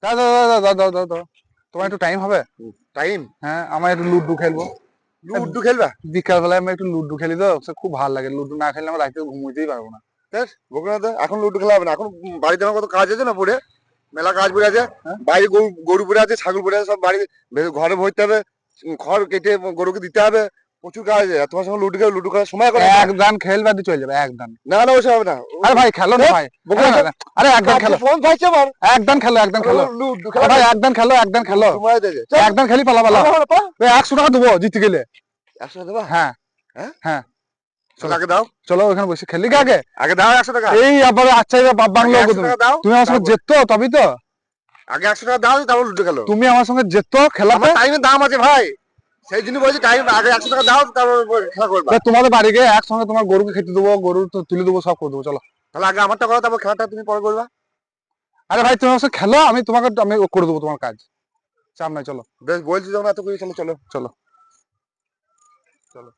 দাও দাও দাও দাও দাও দাও দাও। তোমার একটু টাইম হবে? টাইম? হ্যাঁ, আমার একটু লুডু খেলবো। লুডু খেলবা? বিকাল বেলায় আমি একটু লুডু খেলি তো, খুব ভালো লাগে। লুডু না খেললে আমার রাতে ঘুমোতেই পারবো না। এখন লুডু খেলা হবে না, এখন বাড়িতে আমার কত কাজ আছে না, পড়ে মেলা কাজ পড়ে আছে। হ্যাঁ? বাইরে গরু গরু পড়ে আছে, ছাগল পড়ে আছে, সব বাড়ি ঘরে ভরতে হবে, খড় কেটে গরুকে দিতে হবে, প্রচুর কাজ আছে। আর তোমার সঙ্গে লুডু খেলার সময় করে না। এক দান খেলবা দিয়ে চলে যাবে, এক দান। না না, ওসব হবে না। আরে ভাই খেলো না ভাই, আরে এক দান খেলো, ফোন পাইছে আমার। এক দান খেলো, এক দান খেলো। লুডু আরে ভাই এক দান খেলো, এক দান খেলো, সময় দেবে। এক দান খেলি পালা পালা। 100 টাকা দেবো জিতে গেলে। 100 টাকা দেবা? হ্যাঁ হ্যাঁ হ্যাঁ, চলো আগে দাও, চলো ওখানে বসে খেলি আগে। আগে দাও 100 টাকা। এই আবার আচ্ছা বাংলা আগে 100 টাকা দাও, তুমি আমার সঙ্গে যেত তবেই তো। আগে 100 টাকা দাও, তারপর লুডু খেলো। তুমি আমার সঙ্গে যেত খেলাতে। আমার টাইমের দাম আছে ভাই, সেই জন্য বলছি টাইম আগে 100 টাকা দাও, তারপর খেলা করবা। তোমাদের বাড়ি গিয়ে একসঙ্গে তোমার গরুকে খেতে দেবো, গরু তো তুলে দেবো, সব করে দেবো। চলো তাহলে আগে আমারটা করো, তারপর খেলাটা তুমি পরে করবা। আরে ভাই তুমি আমার সঙ্গে খেলো, আমি তোমাকে আমি করে দেবো তোমার কাজ, চাপ নাই। চলো বেশ বলছি যখন এত করে, চলো চলো চলো চলো।